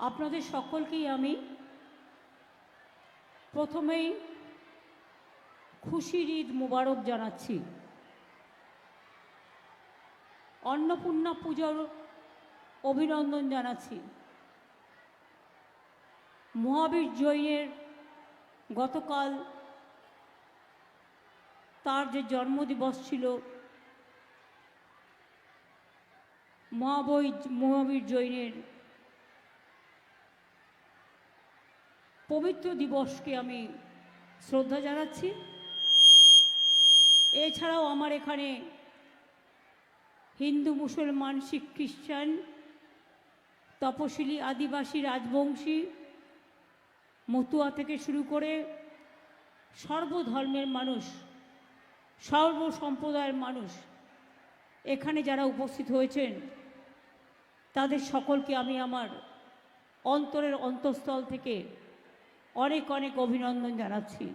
আপনাদের সকলকেই আমি প্রথমেই খুশির ঈদ মোবারক জানাচ্ছি। অন্নপূর্ণা পূজার অভিনন্দন জানাচ্ছি। মহাবীর জৈনের গতকাল তার যে জন্মদিবস ছিল, মহাবীর জৈনের পবিত্র দিবসকে আমি শ্রদ্ধা জানাচ্ছি। এছাড়াও আমার এখানে হিন্দু, মুসলমান, শিখ, খ্রিস্টান, তপশিলি, আদিবাসী, রাজবংশী, মতুয়া থেকে শুরু করে সর্বধর্মের মানুষ, সর্বসম্প্রদায়ের মানুষ এখানে যারা উপস্থিত হয়েছেন তাদের সকলকে আমি আমার অন্তরের অন্তঃস্থল থেকে অনেক অনেক অভিনন্দন জানাচ্ছি।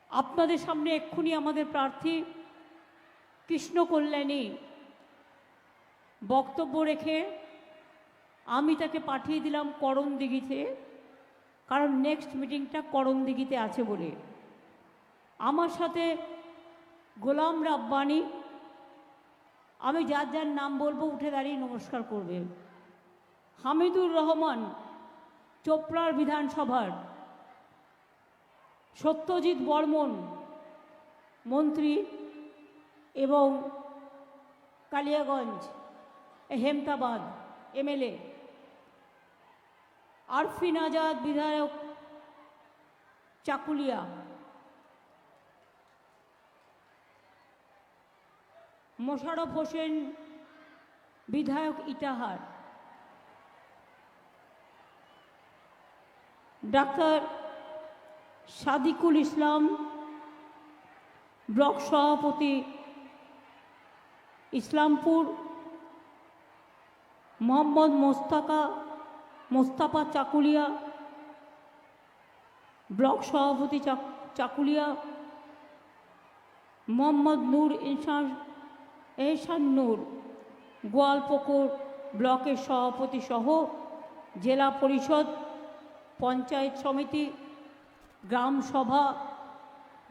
আপনাদের সামনে এক্ষুনি আমাদের প্রার্থী কৃষ্ণ কল্যাণী বক্তব্য রেখে আমি তাকে পাঠিয়ে দিলাম করণদিঘিতে, কারণ নেক্সট মিটিংটা করণদিঘিতে আছে বলে। আমার সাথে গোলাম রাব্বানি, আমি যার যার নাম বলবো উঠে দাঁড়িয়ে নমস্কার করবে। হামিদুর রহমান চোপড়ার বিধানসভার, সত্যজিৎ বর্মন মন্ত্রী এবং কালিয়াগঞ্জ হেমতাবাদ এমএলএ, আরফিন আজাদ বিধায়ক চাকুলিয়া, মোশাররফ হোসেন বিধায়ক ইটাহার, ডাক্তার সাদিকুল ইসলাম ব্লক সভাপতি ইসলামপুর, মোহাম্মদ মোস্তাফা চাকুলিয়া ব্লক সভাপতি চাকুলিয়া, মোহাম্মদ নূর এহসান নূর গোয়ালপুকুর ব্লকের সভাপতি সহ জেলা পরিষদ, পঞ্চায়েত সমিতি, গ্রাম সভা,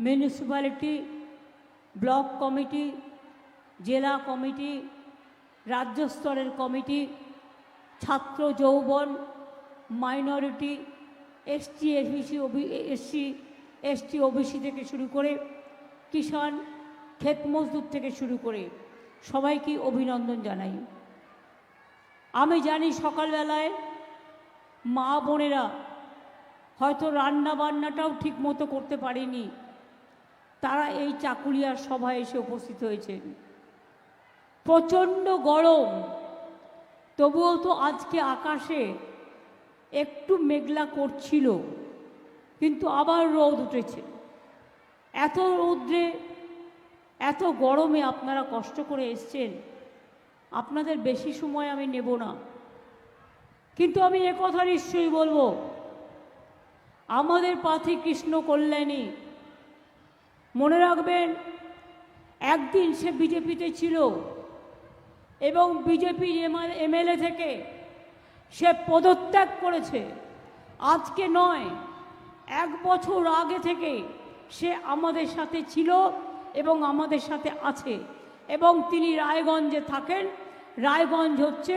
মিউনিসিপ্যালিটি, ব্লক কমিটি, জেলা কমিটি, রাজ্য স্তরের কমিটি, ছাত্র যৌবন, মাইনরিটি, এসটি ওবিসি থেকে শুরু করে কিষাণ, ক্ষেত মজদুর থেকে শুরু করে সবাইকে অভিনন্দন জানাই। আমি জানি সকালবেলায় মা বোনেরা হয়তো রান্না বান্নাটাও ঠিক মতো করতে পারেনি, তারা এই চাকুলিয়ার সভায় এসে উপস্থিত হয়েছেন। প্রচণ্ড গরম, তবুও তো আজকে আকাশে একটু মেঘলা করছিল, কিন্তু আবার রোদ উঠেছে। এত রৌদ্রে, এত গরমে আপনারা কষ্ট করে এসছেন, আপনাদের বেশি সময় আমি নেব না, কিন্তু আমি একথা নিশ্চয়ই বলবো, আমাদের প্রার্থী কৃষ্ণ কল্যাণী, মনে রাখবেন একদিন সে বিজেপিতে ছিল এবং বিজেপির এমএলএ থেকে সে পদত্যাগ করেছে। আজকে নয়, 1 বছর আগে থেকে সে আমাদের সাথে ছিল এবং আমাদের সাথে আছে, এবং তিনি রায়গঞ্জে থাকেন। রায়গঞ্জ হচ্ছে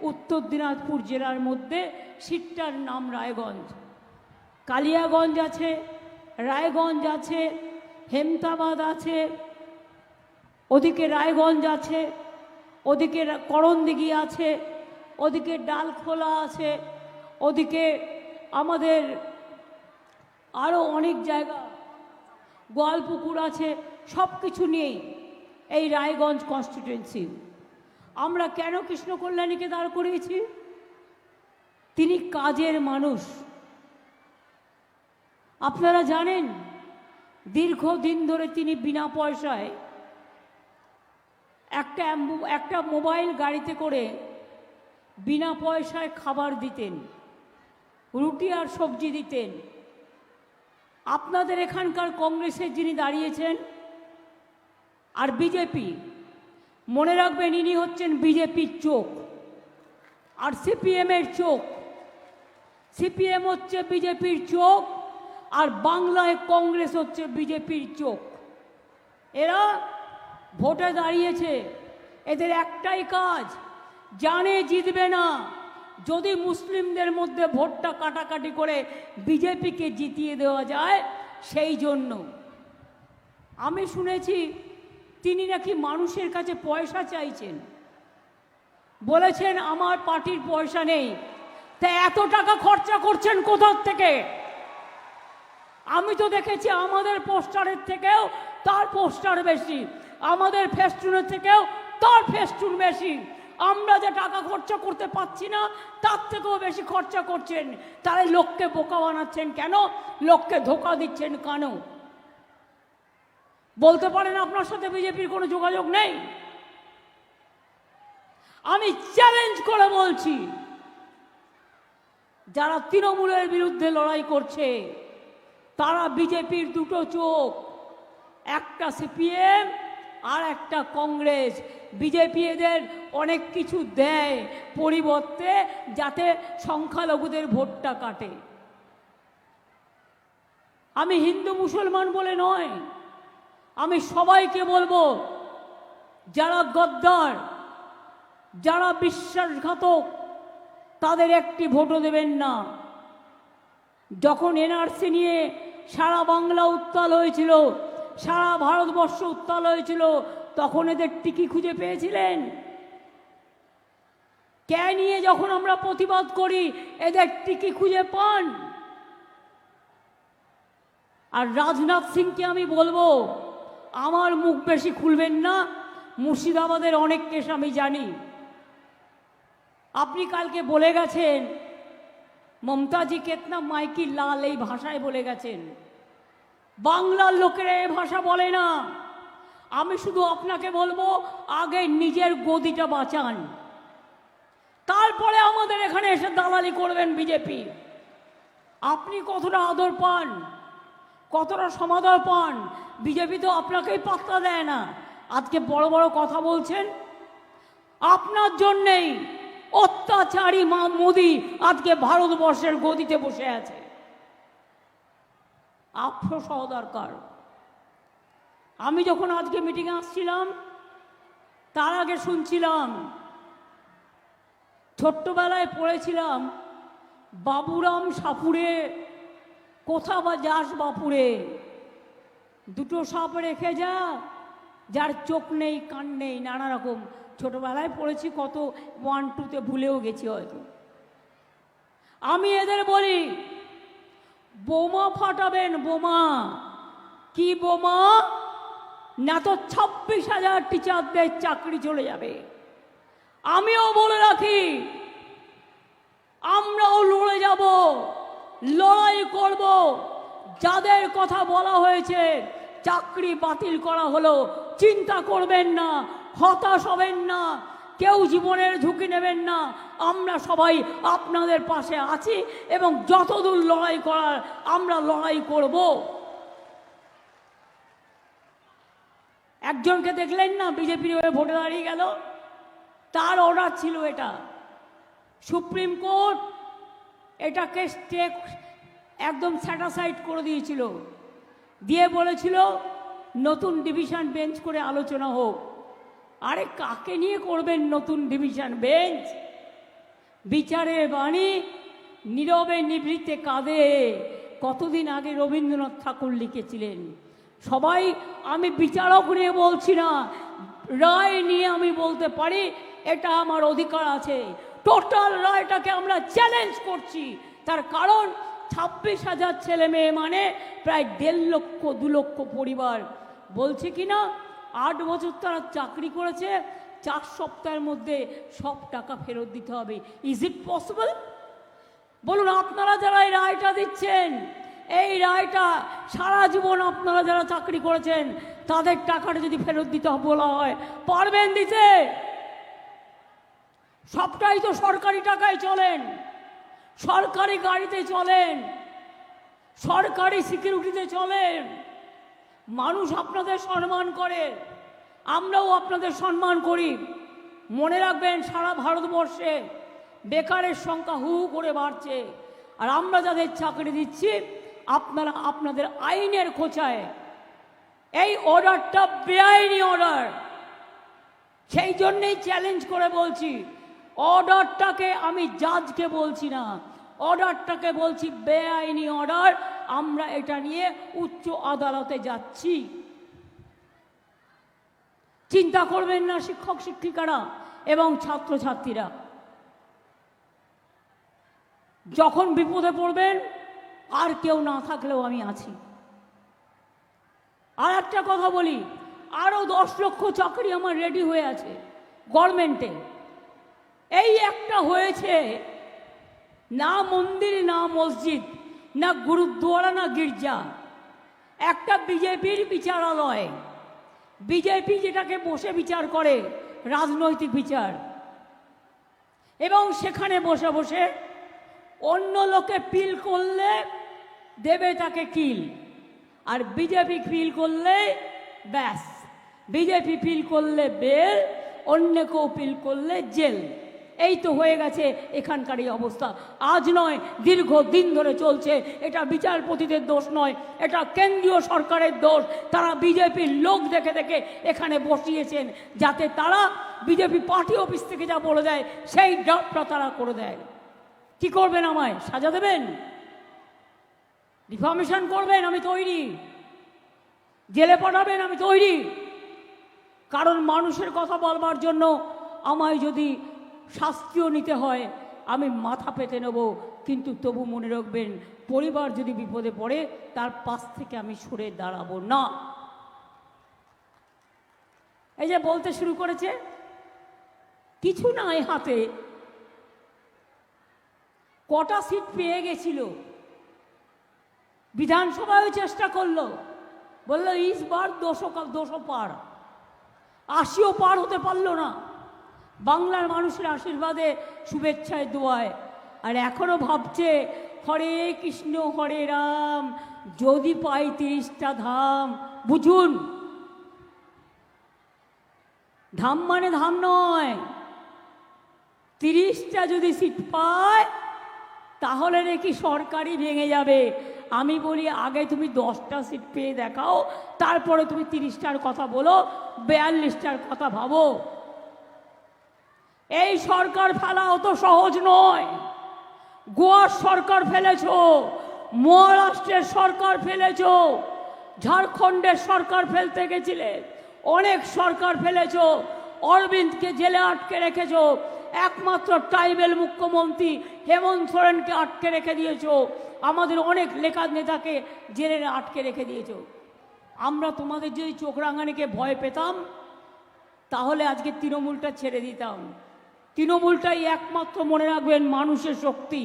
উত্তর দিনাজপুর জেলার মধ্যে, সিটটার নাম রায়গঞ্জ। কালিয়াগঞ্জ আছে, রায়গঞ্জ আছে, হেমতাবাদ আছে, ওদিকে রায়গঞ্জ আছে, ওদিকে করণদিঘি আছে, ওদিকে ডালখোলা আছে, ওদিকে আমাদের আরও অনেক জায়গা, গোয়ালপুকুর আছে। সব কিছু নিয়েই এই রায়গঞ্জ কনস্টিটুয়েন্সি। আমরা কেন কৃষ্ণ কল্যাণীকে দাঁড় করিয়েছি? তিনি কাজের মানুষ। আপনারা জানেন দীর্ঘদিন ধরে তিনি বিনা পয়সায় একটা মোবাইল গাড়িতে করে বিনা পয়সায় খাবার দিতেন, রুটি আর সবজি দিতেন। আপনাদের এখানকার কংগ্রেসের যিনি দাঁড়িয়েছেন আর বিজেপি, মনে রাখবেন ইনি হচ্ছেন বিজেপির চোখ। আর সিপিএমের চোখ। সিপিএম হচ্ছে বিজেপির চোখ, আর বাংলায় কংগ্রেস হচ্ছে বিজেপির চোখ। এরা ভোটে দাঁড়িয়েছে, এদের একটাই কাজ, জানে জিতবে না, যদি মুসলিমদের মধ্যে ভোটটা কাটাকাটি করে বিজেপিকে জিতিয়ে দেওয়া যায় সেই জন্য। আমি শুনেছি তিনি নাকি মানুষের কাছে পয়সা চাইছেন, বলেছেন আমার পার্টির পয়সা নেই। তা এত টাকা খরচা করছেন কোথার থেকে? আমি তো দেখেছি আমাদের পোস্টারের থেকেও তার পোস্টার বেশি, আমাদের ফেস্টুনের থেকেও তার ফেস্টুন বেশি। আমরা যে টাকা খরচা করতে পারছি না তার থেকেও বেশি খরচা করছেন। তাহলে লোককে বোকা বানাচ্ছেন কেন? লোককে ধোকা দিচ্ছেন কেন? বলতে পারেন আপনার সাথে বিজেপির কোনো যোগাযোগ নেই? আমি চ্যালেঞ্জ করে বলছি, যারা তৃণমূলের বিরুদ্ধে লড়াই করছে তারা বিজেপির দুটো চোখ, একটা সিপিএম আর একটা কংগ্রেস। বিজেপি এদের অনেক কিছু দেয় পরিবর্তে, যাতে সংখ্যালঘুদের ভোটটা কাটে। আমি হিন্দু মুসলমান বলে নয়, আমি সবাইকে বলবো, যারা গদ্দার, যারা বিশ্বাসঘাতক, তাদের একটি ভোটও দেবেন না। যখন এনআরসি নিয়ে সারা বাংলা উত্তাল হয়েছিল, সারা ভারতবর্ষ উত্তাল হয়েছিল, তখন এদের টিকি খুঁজে পেয়েছিলেন? কে নিয়ে যখন আমরা প্রতিবাদ করি এদের টিকি খুঁজে পান? আর রাজনাথ সিংকে আমি বলবো, আমার মুখ বেশি খুলবেন না, মুর্শিদাবাদের অনেক কেস আমি জানি। আপনি কালকে বলে গেছেন মমতাজি কেতনা মাইকি লাল, এই ভাষায় বলে গেছেন। বাংলার লোকেরা এই ভাষা বলে না। আমি শুধু আপনাকে বলবো, আগে নিজের গদিটা বাঁচান, তারপরে আমাদের এখানে এসে দালালি করবেন বিজেপি। আপনি কতটা আদর পান, কতটা সমাদর পান, বিজেপি তো আপনাকেই পাত্তা দেয় না। আজকে বড় বড় কথা বলছেন, আপনার জন্যেই অত্যাচারী মোদি আজকে ভারতবর্ষের গদিতে বসে আছে। আফসোস হওয়া দরকার। আমি যখন আজকে মিটিংয়ে আসছিলাম তার আগে শুনছিলাম, ছোট্টবেলায় পড়েছিলাম বাবুরাম সাপুরে, কোথা বা যাস বাপুরে, দুটো সাপ রেখে যা, যার চোখ নেই কান নেই, নানা রকম ছোটবেলায় পড়েছি, কত 1, 2তে ভুলেও গেছি হয়তো। আমি এদের বলি, বোমা ফাটাবেন, বোমা। কি বোমা? না তো 26,000 টিচারদের চাকরি চলে যাবে। আমিও বলে রাখি, আমরাও লড়ে যাব, লড়াই করব। যাদের কথা বলা হয়েছে চাকরি বাতিল করা হলো, চিন্তা করবেন না, হতাশ হবেন না, কেউ জীবনের ঝুঁকি নেবেন না। আমরা সবাই আপনাদের পাশে আছি এবং যতদূর লড়াই করার আমরা লড়াই করব। একজনকে দেখলেন না বিজেপির হয়ে ভোটে দাঁড়িয়ে গেল, তার অর্ডার ছিল এটা। সুপ্রিম কোর্ট এটাকে একদম স্যাটাসাইড করে দিয়েছিল, দিয়ে বলেছিল নতুন ডিভিশন বেঞ্চ করে আলোচনা হোক। আরে কাকে নিয়ে করবেন নতুন ডিভিশন বেঞ্চ? বিচারের বাণী নীরবে নিভৃতে কাঁদে, কতদিন আগে রবীন্দ্রনাথ ঠাকুর লিখেছিলেন। সবাই, আমি বিচারক নিয়ে বলছি না, রায় নিয়ে আমি বলতে পারি, এটা আমার অধিকার আছে। টোটাল রায়টাকে আমরা চ্যালেঞ্জ করছি। তার কারণ 26,000 ছেলে মেয়ে মানে প্রায় 1.5 লক্ষ 2 লক্ষ পরিবার। বলছে কি না 8 বছর তারা চাকরি করেছে, 4 সপ্তাহের মধ্যে সব টাকা ফেরত দিতে হবে। Is it possible? বলুন, আপনারা যারা এই রায়টা দিচ্ছেন, এই রায়টা সারা জীবন আপনারা যারা চাকরি করেছেন তাদের টাকাটা যদি ফেরত দিতে বলা হয়, পারবেন দিতে? সবটাই তো সরকারি টাকায় চলেন, সরকারি গাড়িতে চলেন, সরকারি সিকিউরিটিতে চলেন। মানুষ আপনাদের সম্মান করে, আমরাও আপনাদের সম্মান করি। মনে রাখবেন, সারা ভারতবর্ষে বেকারের সংখ্যা হু হু করে বাড়ছে, আর আমরা যাদের চাকরি দিচ্ছি আপনারা আপনাদের আইনের খোঁচায় এই অর্ডারটা বেআইনি অর্ডার। সেই জন্যেই চ্যালেঞ্জ করে বলছি, অর্ডারটাকে আমি জাজকে বলছি না, অর্ডারটাকে বলছি বেআইনি অর্ডার। আমরা এটা নিয়ে উচ্চ আদালতে যাচ্ছি। চিন্তা করবেন না শিক্ষক শিক্ষিকারা এবং ছাত্রছাত্রীরা, যখন বিপদে পড়বেন আর কেউ না থাকলেও আমি আছি। আর একটা কথা বলি, আরও 10 লক্ষ চাকরি আমার রেডি হয়ে আছে গভর্নমেন্টে। এই একটা হয়েছে, না মন্দির না মসজিদ না গুরুদ্বারা না গির্জা, একটা বিজেপির বিচারালয়। বিজেপি যেটাকে বসে বিচার করে, রাজনৈতিক বিচার, এবং সেখানে বসে বসে অন্য লোকে পিল করলে দেবে তাকে কিল, আর বিজেপি পিল করলে ব্যাস, বিজেপি পিল করলে বেল, অন্য কেউ পিল করলে জেল। এই তো হয়ে গেছে এখানকার এই অবস্থা। আজ নয়, দীর্ঘদিন ধরে চলছে। এটা বিচারপতিদের দোষ নয়, এটা কেন্দ্রীয় সরকারের দোষ। তারা বিজেপির লোক দেখে দেখে এখানে বসিয়েছেন, যাতে তারা বিজেপি পার্টি অফিস থেকে যা বলে দেয় সেই ড্রাফটটা তারা করে দেয়। কি করবেন? আমায় সাজা দেবেন? ডিফামেশন করবেন? আমি তৈরি। জেলে পাঠাবেন? আমি তৈরি। কারণ মানুষের কথা বলবার জন্য আমায় যদি শাস্তিও নিতে হয় আমি মাথা পেতে নেব, কিন্তু তবু মনে রাখবেন, পরিবার যদি বিপদে পড়ে তার পাশ থেকে আমি সরে দাঁড়াবো না। এই যে বলতে শুরু করেছে, কিছু নাই হাতে, কটা সিট পেয়ে গেছিল, বিধানসভায় চেষ্টা করলো, বললো ইস বার 200 পার, 80ও পার হতে পারলো না। বাংলার মানুষের আশীর্বাদে, শুভেচ্ছায়, দোয়ায়। আর এখনো ভাবছে হরে কৃষ্ণ হরে রাম, যদি পাই 30টা ধাম। বুঝুন, ধাম মানে ধাম নয়, 30টা যদি সিট পায় তাহলে নাকি সরকারই ভেঙে যাবে। আমি বলি আগে তুমি 10টা সিট পেয়ে দেখাও, তারপরে তুমি 30টার কথা বলো, 42টার কথা ভাবো। এই সরকার ফেলা অত সহজ নয়। গোয়ার সরকার ফেলেছ, মহারাষ্ট্রের সরকার ফেলেছ, ঝাড়খণ্ডের সরকার ফেলতে গেছিলে, অনেক সরকার ফেলেছ, অরবিন্দকে জেলে আটকে রেখেছ, একমাত্র ট্রাইবেল মুখ্যমন্ত্রী হেমন্ত সোরেনকে আটকে রেখে দিয়েছ, আমাদের অনেক লেখা নেতাকে জেলে আটকে রেখে দিয়েছ। আমরা তোমাদের যদি চোখ রাঙানিকে ভয় পেতাম তাহলে আজকে তৃণমূলটা ছেড়ে দিতাম। তৃণমূলটাই একমাত্র, মনে রাখবেন, মানুষের শক্তি।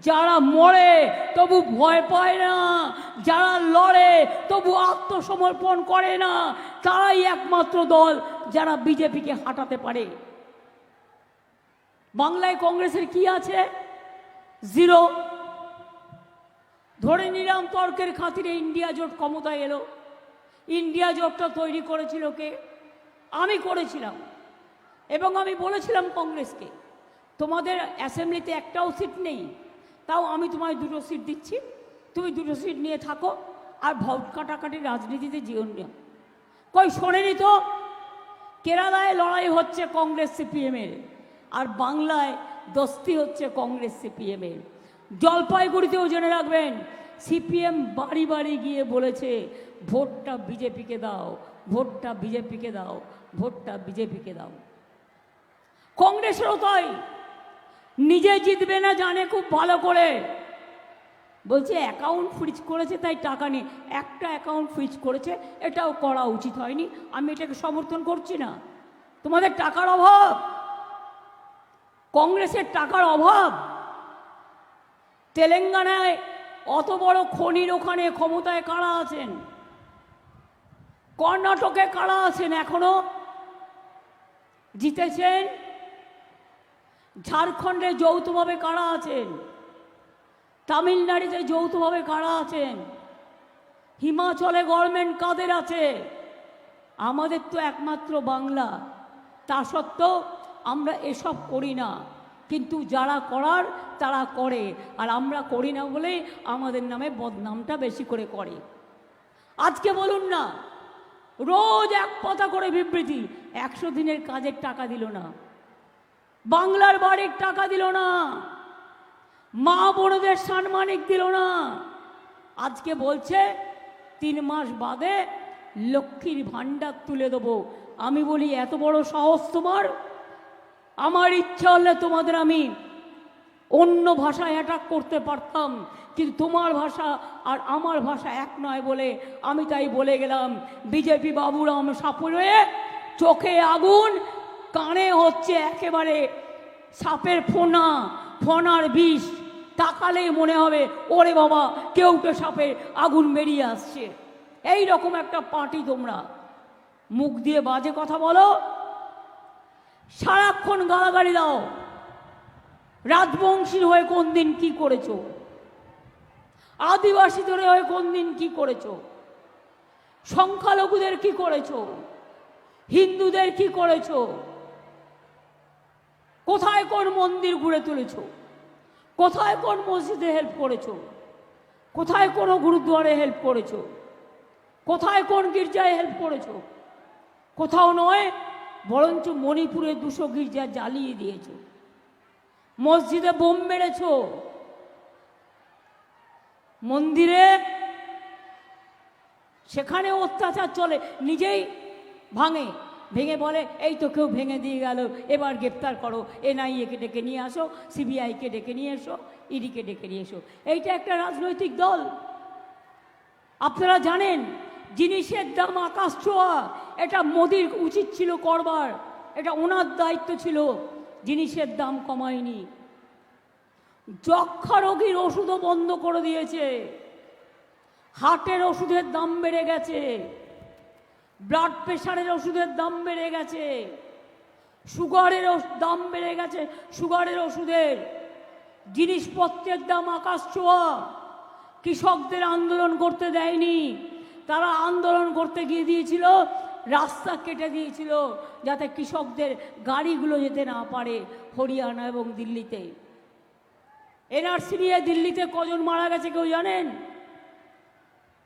যারা মরে তবু ভয় পায় না, যারা লড়ে তবু আত্মসমর্পণ করে না, তারাই একমাত্র দল যারা বিজেপিকে হাঁটাতে পারে। বাংলায় কংগ্রেসের কি আছে? জিরো। ধরে নিলাম তর্কের খাতিরে ইন্ডিয়া জোট ক্ষমতায় এলো। ইন্ডিয়া জোটটা তৈরি করেছিল কে? আমি করেছিলাম। এবং আমি বলেছিলাম কংগ্রেসকে, তোমাদের অ্যাসেম্বলিতে একটাও সিট নেই, তাও আমি তোমায় 2টো সিট দিচ্ছি, তুমি 2টো সিট নিয়ে থাকো, আর ভোট কাটাকাটি রাজনীতিতে যেও না। কই শোনেনি তো? কেরালায় লড়াই হচ্ছে কংগ্রেস সিপিএমের, আর বাংলায় দস্তি হচ্ছে কংগ্রেস সিপিএমের। জলপাইগুড়িতেও জেনে রাখবেন, সিপিএম বাড়ি বাড়ি গিয়ে বলেছে ভোটটা বিজেপিকে দাও, ভোটটা বিজেপিকে দাও, ভোটটা বিজেপিকে দাও। কংগ্রেসেরও তাই, নিজে জিতবে না জানে খুব ভালো করে। বলছে অ্যাকাউন্ট ফ্রিজ করেছে তাই টাকা নেই। একটা অ্যাকাউন্ট ফ্রিজ করেছে, এটাও করা উচিত হয়নি, আমি এটাকে সমর্থন করছি না। তোমাদের টাকার অভাব, কংগ্রেসের টাকার অভাব। তেলেঙ্গানায় অত বড় খনির ওখানে ক্ষমতায় কারা আছেন? কর্ণাটকে কারা আছেন এখনো? জিতেছেন। ঝাড়খণ্ডে যৌথভাবে কারা আছেন? তামিলনাড়ুতে যৌথভাবে কারা আছেন? হিমাচলে গভর্নমেন্ট কাদের আছে? আমাদের তো একমাত্র বাংলা। তা সত্ত্বেও আমরা এসব করি না। কিন্তু যারা করার তারা করে, আর আমরা করি না বলে আমাদের নামে বদনামটা বেশি করে করে। আজকে বলুন না, রোজ এক কথা করে বিবৃতি, 100 দিনের কাজের টাকা দিল না, বাংলার বাড়ির টাকা দিল না, মা বোনদের সাম্মানিক দিল না। আজকে বলছে 3 মাস বাদে লক্ষ্মীর ভাণ্ডার তুলে দেবো। আমি বলি এত বড় সাহস তোমার? আমার ইচ্ছা হলে তোমাদের আমি অন্য ভাষায় অ্যাটাক করতে পারতাম, কিন্তু তোমার ভাষা আর আমার ভাষা এক নয় বলে আমি তাই বলে গেলাম। বিজেপি বাবুরাম সাপুরে চোখে আগুন, কানে হচ্ছে একেবারে সাপের ফোনা, ফোনার বিষ। তাকালেই মনে হবে ওরে বাবা, কেউকে সাপের আগুন বেরিয়ে আসছে। এই রকম একটা পার্টি তোমরা। মুখ দিয়ে বাজে কথা বলো, সারাক্ষণ গালাগালি দাও। রাজবংশীর হয়ে কোন দিন কি করেছো? আদিবাসীদের হয়ে কোন দিন কি করেছো? সংখ্যালঘুদের কি করেছো? হিন্দুদের কি করেছো? কোথায় কোন মন্দির ঘুরে তুলেছো? কোথায় কোন মসজিদে হেল্প করেছো? কোথায় কোন গুরুদ্বারে হেল্প করেছো? কোথায় কোন গির্জায় হেল্প করেছো? কোথাও নয়, বরঞ্চ মণিপুরে 200 গির্জা জ্বালিয়ে দিয়েছো, মসজিদে বোম মেরেছো, মন্দিরে সেখানে অত্যাচার চলে, নিজেই ভেঙে বলে এই তো কেউ ভেঙে দিয়ে গেল, এবার গ্রেপ্তার করো, NIA-কে ডেকে নিয়ে আসো, CBI-কে ডেকে নিয়ে এসো, ED-কে ডেকে নিয়ে এসো। এইটা একটা রাজনৈতিক দল। আপনারা জানেন জিনিসের দাম আকাশ ছোঁয়া, এটা মোদির উচিত ছিল করবার, এটা ওনার দায়িত্ব ছিল, জিনিসের দাম কমায়নি। যক্ষা রোগীর ওষুধও বন্ধ করে দিয়েছে, হার্টের ওষুধের দাম বেড়ে গেছে, ব্লাড প্রেশারের ওষুধের দাম বেড়ে গেছে, সুগারের দাম বেড়ে গেছে, সুগারের ওষুধের, জিনিসপত্রের দাম আকাশ ছোঁয়া। কৃষকদের আন্দোলন করতে দেয়নি, তারা আন্দোলন করতে গিয়ে দিয়েছিল, রাস্তা কেটে দিয়েছিল যাতে কৃষকদের গাড়িগুলো যেতে না পারে হরিয়ানা এবং দিল্লিতে। NRC নিয়ে দিল্লিতে কজন মারা গেছে কেউ জানেন?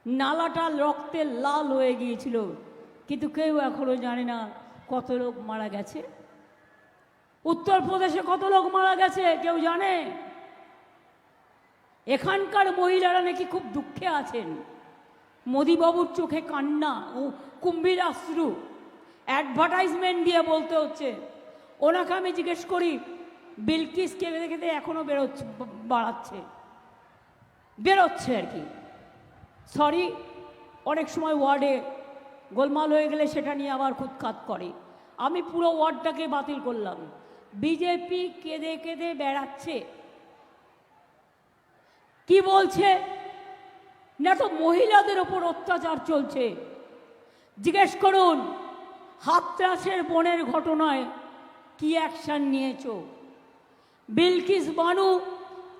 নালাটা রক্তে লাল হয়ে গিয়েছিল, কিন্তু কেউ এখনো জানে না কত লোক মারা গেছে। উত্তরপ্রদেশে কত লোক মারা গেছে কেউ জানে? এখানকার মহিলারা নাকি খুব দুঃখে আছেন, মোদিবাবুর চোখে কান্না ও কুম্ভীর আশ্রু। অ্যাডভার্টাইজমেন্ট দিয়ে বলতে হচ্ছে। ওনাকে আমি জিজ্ঞেস করি, বিলকিসকে দেখে এখনো বেরোচ্ছে আর কি। সরি, অনেক সময় ওয়ার্ডে গোলমাল হয়ে গেলে সেটা নিয়ে আবার খুঁতখাত করে। আমি পুরো ওয়ার্ডটাকে বাতিল করলাম। বিজেপি কেঁদে কেঁদে বেড়াচ্ছে। কি বলছে না, তো মহিলাদের ওপর অত্যাচার চলছে। জিজ্ঞেস করুন হাতরাসের বোনের ঘটনায় কি অ্যাকশন নিয়েছো? বিলকিস বানু,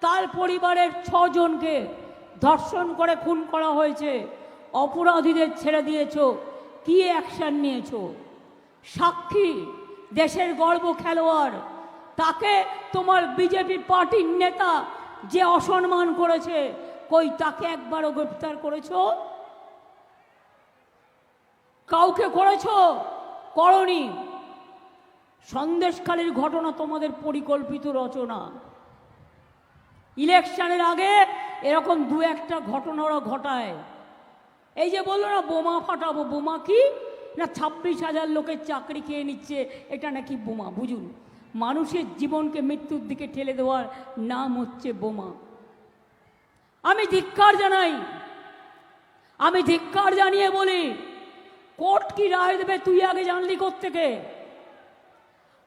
তার পরিবারের 6 জনকে ধর্ষণ করে খুন করা হয়েছে, অপরাধীদের ছেড়ে দিয়েছো, কি অ্যাকশন নিয়েছো? সাক্ষী, দেশের গর্ব খেলোয়াড়, তাকে তোমার বিজেপি পার্টির নেতা যে অসম্মান করেছে, কই তাকে একবারও গ্রেপ্তার করেছো? কাউকে করেছো? করনি। সন্দেশখালীর ঘটনা তোমাদের পরিকল্পিত রচনা। ইলেকশনের আগে এরকম 2-1টা ঘটনা ওরা ঘটায়। এই যে বললো না বোমা ফাটাবো, বোমা কি না 26,000 লোকের চাকরি খেয়ে নিচ্ছে, এটা নাকি বোমা। বুঝুন, মানুষের জীবনকে মৃত্যুর দিকে ঠেলে দেওয়ার নাম হচ্ছে বোমা। আমি ধিক্কার জানাই, আমি ধিক্কার জানিয়ে বলি, কোর্ট কি রায় দেবে তুই আগে জানলি কোত্থেকে?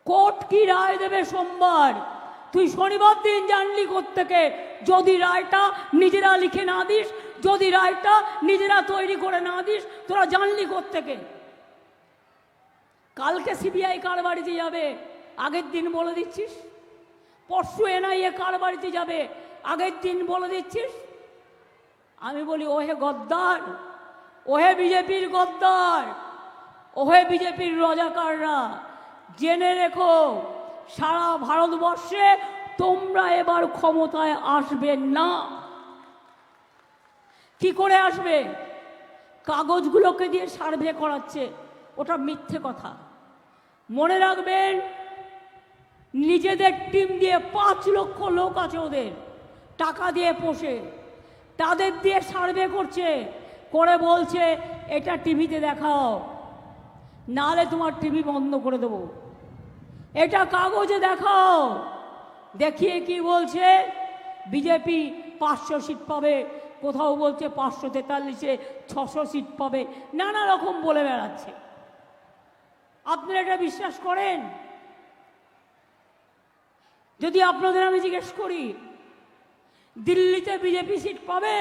কোর্ট কি রায় দেবে সোমবার, তুই শনিবার দিন জানলি কোত্থেকে? যদি রায়টা নিজেরা লিখে না দিস, যদি রায়টা নিজেরা তৈরি করে না দিস, তোরা জানলি কোত্থেকে? কালকে CBI কার বাড়িতে যাবে আগের দিন বলে দিচ্ছিস? পরশু NIA কার বাড়িতে যাবে আগের দিন বলে দিচ্ছিস? আমি বলি ওহে গদ্দার, ওহে বিজেপির গদ্দার, ওহে বিজেপির রজাকাররা, জেনে রেখো সারা ভারতবর্ষে তোমরা এবার ক্ষমতায় আসবে না। কি করে আসবে? কাগজগুলোকে দিয়ে সার্ভে করাচ্ছে, ওটা মিথ্যে কথা। মনে রাখবেন, নিজেদের টিম দিয়ে 5 লক্ষ লোক আছে ওদের, টাকা দিয়ে পোষে, তাদের দিয়ে সার্ভে করছে, করে বলছে এটা টিভিতে দেখাও, নাহলে তোমার টিভি বন্ধ করে দেবো। এটা কাগজে দেখাও। দেখিয়ে কি বলছে? বিজেপি 500 সিট পাবে, কোথাও বলছে 543-এ 600 সিট পাবে, নানা রকম বলে বেড়াচ্ছে। আপনারা এটা বিশ্বাস করেন? যদি আপনাদের আমি জিজ্ঞেস করি, দিল্লিতে বিজেপি সিট পাবে?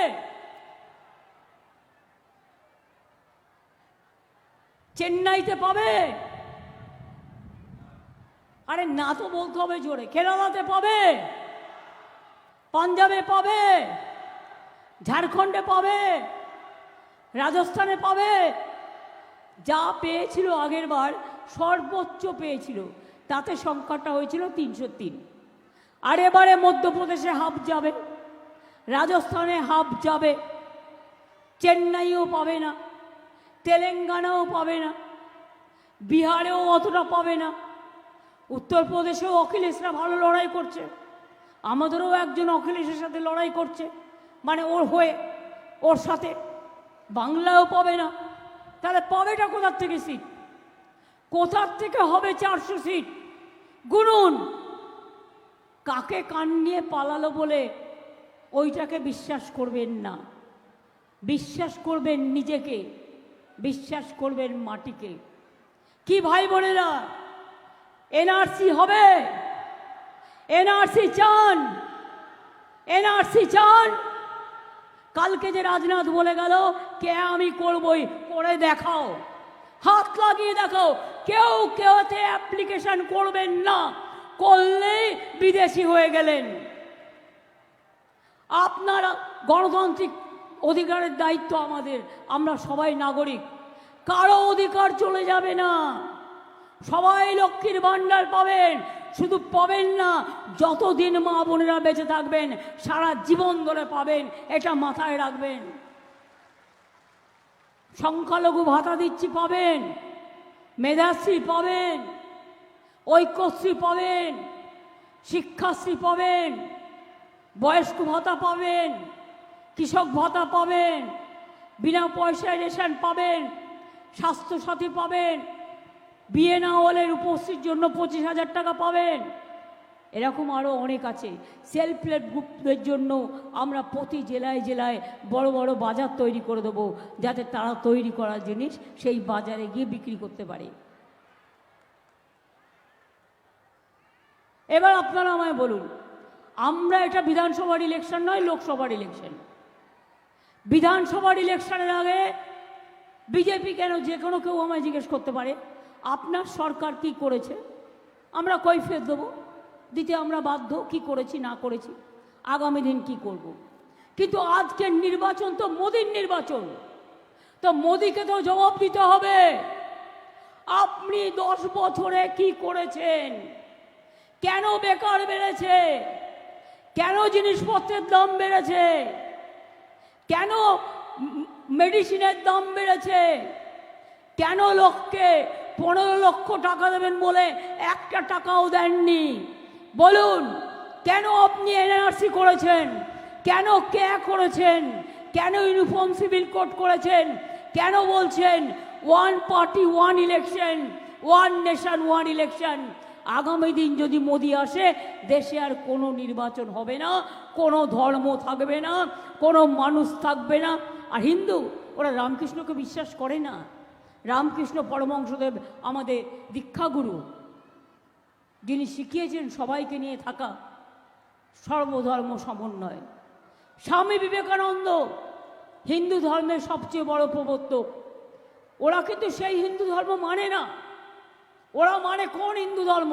চেন্নাইতে পাবে? আরে না তো বলতে হবে জোরে। কেরালাতে পাবে? পাঞ্জাবে পাবে? ঝাড়খণ্ডে পাবে? রাজস্থানে পাবে? যা পেয়েছিল আগের বার, সর্বোচ্চ পেয়েছিল, তাতে সংখ্যাটা হয়েছিল 303। আর এবারে মধ্যপ্রদেশে হাফ যাবে, রাজস্থানে হাফ যাবে, চেন্নাইও পাবে না, তেলেঙ্গানাও পাবে না, বিহারেও অতটা পাবে না, উত্তরপ্রদেশেও অখিলেশরা ভালো লড়াই করছে, আমাদেরও একজন অখিলেশের সাথে লড়াই করছে, মানে ওর হয়ে, ওর সাথে। বাংলাও পাবে না। তাহলে পাবেটা কোথার থেকে সিট? কোথার থেকে হবে 400 সিট? গুনুন। কাকে কান নিয়ে পালালো বলে ওইটাকে বিশ্বাস করবেন না। বিশ্বাস করবেন নিজেকে, বিশ্বাস করবেন মাটিকে। কি ভাই বোনেরা, এনআরসি হবে? এনআরসি চান? এনআরসি চান? কালকে যে রাজনাথ বলে গেল কে আমি করবই, করে দেখাও, হাত লাগিয়ে দেখাও। কেউ কেউতে অ্যাপ্লিকেশন করবেন না, করলেই বিদেশি হয়ে গেলেন। আপনারা গণতান্ত্রিক অধিকারের দায়িত্ব আমাদের, আমরা সবাই নাগরিক, কারো অধিকার চলে যাবে না। সবাই লক্ষ্মীর ভাণ্ডার পাবেন, শুধু পাবেন না, যতদিন মা বোনেরা বেঁচে থাকবেন সারা জীবন ধরে পাবেন, এটা মাথায় রাখবেন। সংখ্যালঘু ভাতা দিচ্ছি পাবেন, মেধাশ্রী পাবেন, ঐক্যশ্রী পাবেন, শিক্ষাশ্রী পাবেন, বয়স্ক ভাতা পাবেন, কৃষক ভাতা পাবেন, বিনা পয়সায় রেশন পাবেন, স্বাস্থ্যসাথী পাবেন, বিয়ে না হলে রূপশ্রীর জন্য 25,000 টাকা পাবেন। এরকম আরও অনেক আছে। সেলফ হেল্প গ্রুপদের জন্য আমরা প্রতি জেলায় জেলায় বড় বড় বাজার তৈরি করে দেবো, যাতে তারা তৈরি করা জিনিস সেই বাজারে গিয়ে বিক্রি করতে পারে। এবার আপনারা আমায় বলুন, আমরা এটা বিধানসভার ইলেকশন নয়, লোকসভার ইলেকশন। বিধানসভার ইলেকশনের আগে বিজেপি কেন, যে কোনো কেউ আমায় জিজ্ঞেস করতে পারে আপনার সরকার কি করেছে, আমরা কৈফিয়ত দেবো, দিতে আমরা বাধ্য, কি করেছি না করেছি, আগামী দিন কি করব। কিন্তু আজকের নির্বাচন তো মোদির নির্বাচন, তো মোদিকে তো জবাব দিতে হবে। আপনি 10 বছরে কি করেছেন? কেন বেকার বেড়েছে? কেন জিনিসপত্রের দাম বেড়েছে? কেন মেডিসিনের দাম বেড়েছে? কেন লোককে 15 লক্ষ টাকা দেবেন বলে 1টা টাকাও দেননি? বলুন, কেন আপনি এনআরসি করেছেন? কেন কে করেছেন? কেন ইউনিফর্ম সিভিল কোড করেছেন? কেন বলছেন 1 পার্টি 1 ইলেকশন, 1 নেশন 1 ইলেকশন? আগামী দিন যদি মোদি আসে, দেশে আর কোনো নির্বাচন হবে না, কোনো ধর্ম থাকবে না, কোনো মানুষ থাকবে না। আর হিন্দু, ওরা রামকৃষ্ণকে বিশ্বাস করে না। রামকৃষ্ণ পরমহংসদেব আমাদের দীক্ষাগুরু, যিনি শিখিয়েছেন সবাইকে নিয়ে থাকা, সর্বধর্ম সমন্বয়। স্বামী বিবেকানন্দ হিন্দু ধর্মের সবচেয়ে বড় প্রবর্তক। ওরা কিন্তু সেই হিন্দু ধর্ম মানে না। ওরা মানে কোন হিন্দু ধর্ম?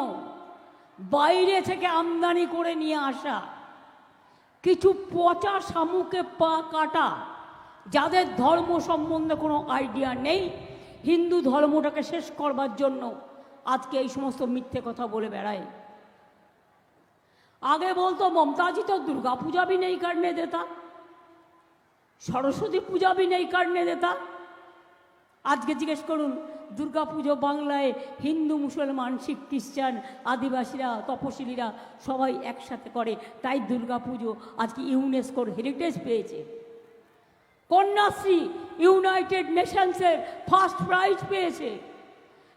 বাইরে থেকে আমদানি করে নিয়ে আসা কিছু পচা শামুকে পা কাটা, যাদের ধর্ম সম্বন্ধে কোনো আইডিয়া নেই, হিন্দু ধর্মটাকে শেষ করবার জন্য আজকে এই সমস্ত মিথ্যে কথা বলে বেড়ায়। आगे बोलतो ममता जी तो दुर्गा पूजा भी नहीं करने देता, सरस्वती पूजा भी नहीं करने देता। आज के जिज्ञेस करुन दुर्गा पुजो बांगलाय हिंदू मुसलमान शिख ख्रिस्टान आदिवासीरा तपशिलीरा सबाई एकसाथे करे, ताई दुर्गा पुजो आज की यूनेस्कोर हेरिटेज पेয়েছে। कन्याश्री यूनाइटेड नेशंसের ফার্স্ট প্রাইজ পেয়েছে।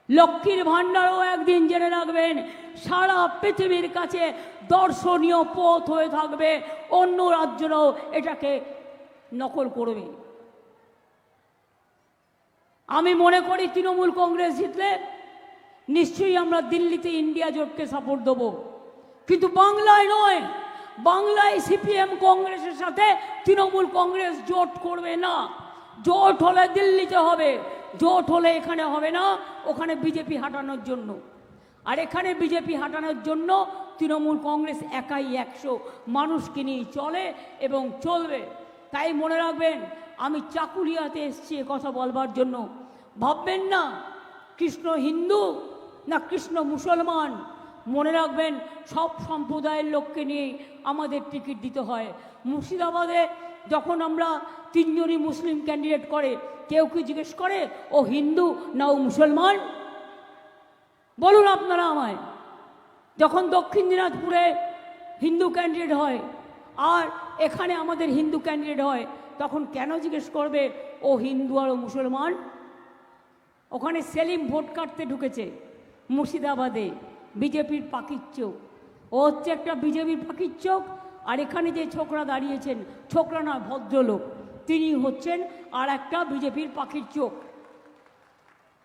লক্ষ্মীর ভান্ডারও একদিন জেনে রাখবেন সারা পৃথিবীর কাছে দর্শনীয় পথ হয়ে থাকবে, অন্য রাজ্যরাও এটাকে নকল করবে। আমি মনে করি তৃণমূল কংগ্রেস জিতলে নিশ্চয়ই আমরা দিল্লিতে ইন্ডিয়া জোটকে সাপোর্ট দেব, কিন্তু বাংলায় নয়। বাংলায় সিপিএম কংগ্রেসের সাথে তৃণমূল কংগ্রেস জোট করবে না। জোট হলে দিল্লিতে হবে, জোট হলে এখানে হবে না, ওখানে বিজেপি হাঁটানোর জন্য। আর এখানে বিজেপি হাঁটানোর জন্য তৃণমূল কংগ্রেস একাই 100 মানুষকে নিয়ে চলে এবং চলবে। তাই মনে রাখবেন আমি চাকুলিয়াতে এসেছি কথা বলবার জন্য। ভাববেন না কৃষ্ণ হিন্দু না কৃষ্ণ মুসলমান, মনে রাখবেন সব সম্প্রদায়ের লোককে নিয়ে আমাদের টিকিট দিতে হয়। মুর্শিদাবাদে যখন আমরা 3 জনই মুসলিম ক্যান্ডিডেট করে, কেউ কি জিজ্ঞেস করে ও হিন্দু না ও মুসলমান? বলুন আপনারা আমায়। যখন দক্ষিণ দিনাজপুরে হিন্দু ক্যান্ডিডেট হয় আর এখানে আমাদের হিন্দু ক্যান্ডিডেট হয়, তখন কেন জিজ্ঞেস করবে ও হিন্দু আর ও মুসলমান? ওখানে সেলিম ভোট কাটতে ঢুকেছে মুর্শিদাবাদে, বিজেপির পাখির চোখ। ও হচ্ছে একটা বিজেপির পাখির চোখ। আর এখানে যে ছোকরা দাঁড়িয়েছেন, ছোকরা না ভদ্রলোক, তিনি হচ্ছেন আর একটা বিজেপির পাখির চোখ।